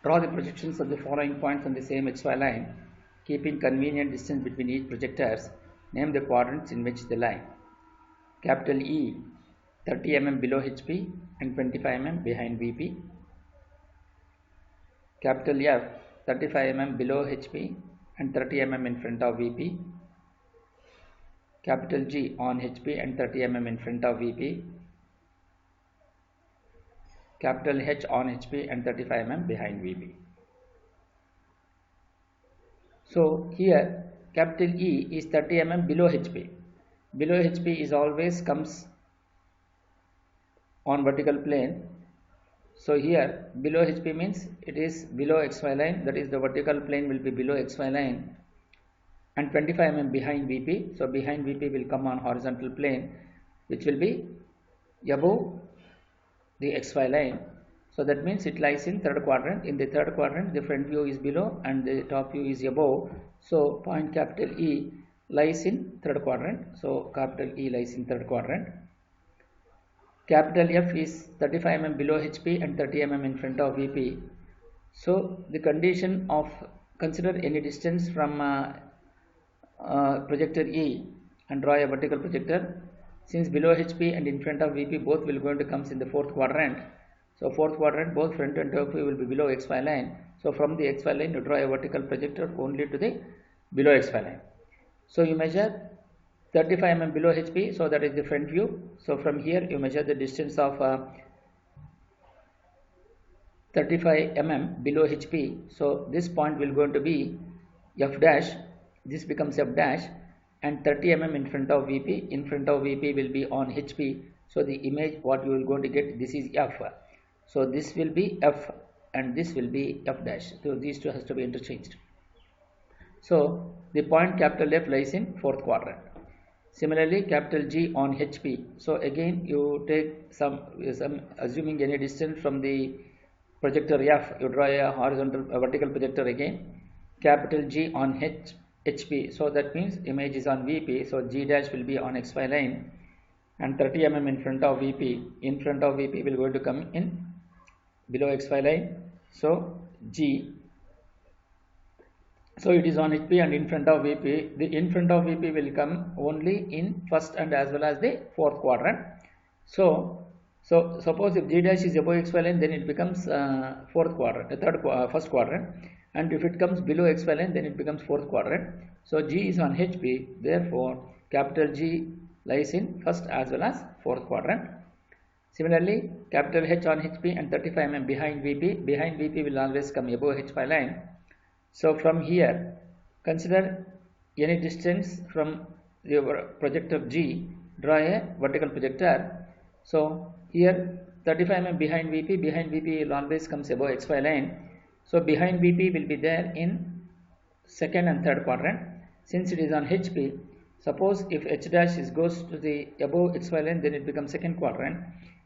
Draw the projections of the following points on the same XY line, keeping convenient distance between each projectors. Name the quadrants in which they lie. Capital E, 30 mm below HP and 25 mm behind VP. Capital F, 35 mm below HP and 30 mm in front of VP. Capital G on HP and 30 mm in front of VP. Capital H on HP and 35 mm behind VP. So here capital E is 30 mm below HP. Below HP is always comes on vertical plane. So here below HP means it is below XY line, that is the vertical plane will be below XY line, and 25 mm behind VP. So behind VP will come on horizontal plane, which will be above the XY line. So that means it lies in third quadrant. In the third quadrant, the front view is below and the top view is above. So point capital E lies in third quadrant. So capital E lies in third quadrant. Capital F is 35 mm below HP and 30 mm in front of VP. So the condition of consider any distance from projector E and draw a vertical projector. Since below HP and in front of VP both will going to comes in the fourth quadrant. So fourth quadrant both front and top view will be below XY line. So from the XY line you draw a vertical projector only to the below XY line. So you measure 35 mm below HP, so that is the front view. So from here you measure the distance of 35 mm below HP. So this point will going to be F dash, this becomes F dash, and 30 mm in front of VP. In front of VP will be on HP. So the image what you will going to get, this is F. So this will be F and this will be F dash. So these two has to be interchanged. So the point capital F lies in fourth quadrant. Similarly, capital G on HP. So again you take some assuming any distance from the projector F, you draw a vertical projector again. Capital G on HP. So that means image is on VP. So G dash will be on XY line and 30 mm in front of VP. In front of VP will going to come in below XY line. So G. So it is on HP and in front of VP. The in front of VP will come only in first and as well as the fourth quadrant. So suppose if G dash is above XY line, then it becomes fourth quadrant, first quadrant, and if it comes below XY line, then it becomes fourth quadrant. So G is on HP, therefore capital G lies in first as well as fourth quadrant. Similarly, capital H on HP and 35 mm behind VP. Behind VP will always come above HY line. So from here, consider any distance from your projector G, draw a vertical projector. So here 35 mm behind VP will always comes above XY line. So behind VP will be there in second and third quadrant. Since it is on HP, suppose if H dash goes to the above XY line, then it becomes second quadrant.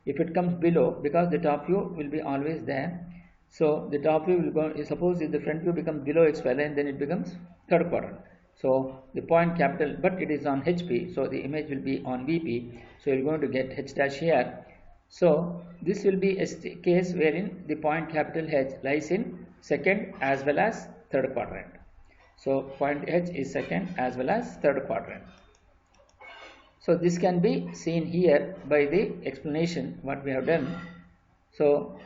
If it comes below, because the top view will be always there, so the top view will go, suppose if the front view becomes below XY line, then it becomes third quadrant. So the point capital, but it is on HP, so the image will be on VP. So you're going to get H dash here. So this will be a case wherein the point capital H lies in second as well as third quadrant. So point H is second as well as third quadrant. So this can be seen here by the explanation what we have done. So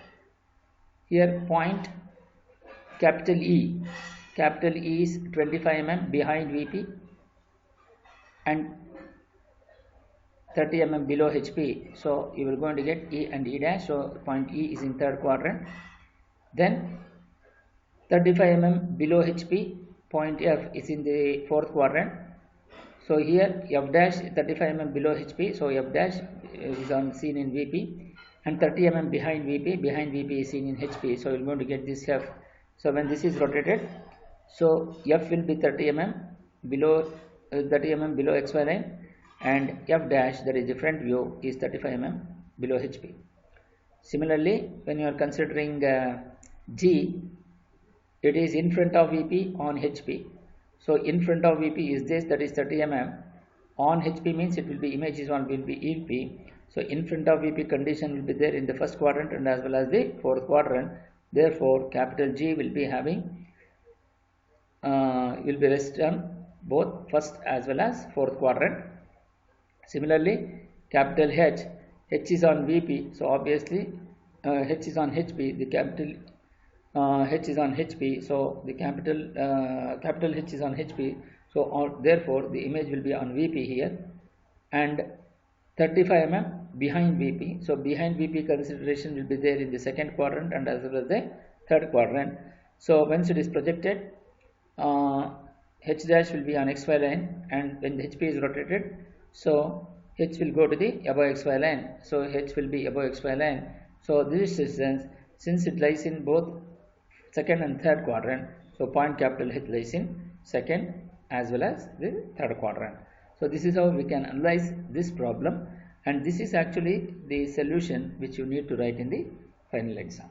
here point capital E is 25 mm behind VP and 30 mm below HP. So you will going to get E and E dash. So point E is in third quadrant. Then 35 mm below HP, point F is in the fourth quadrant. So here F dash 35 mm below HP. So F dash is seen in VP. And 30 mm behind VP is seen in HP. So you're going to get this F. So when this is rotated, so F will be 30 mm below XY line, and F dash, that is the front view, is 35 mm below HP. Similarly, when you are considering G, it is in front of VP on HP. So in front of VP is this, that is 30 mm. On HP means it will be image is on will be EP. So in front of VP condition will be there in the first quadrant and as well as the fourth quadrant. Therefore, capital G will be having will be rest on both first as well as fourth quadrant. Similarly, capital H is on VP, so obviously H is on HP. The capital H is on HP, so the capital H is on HP. So therefore, the image will be on VP here, and 35 mm behind VP. So behind VP consideration will be there in the second quadrant and as well as the third quadrant. So once it is projected, H dash will be on XY line, and when the HP is rotated, so H will go to the above XY line. So H will be above XY line. So this distance, since it lies in both second and third quadrant, so point capital H lies in second as well as the third quadrant. So this is how we can analyze this problem, and this is actually the solution which you need to write in the final exam.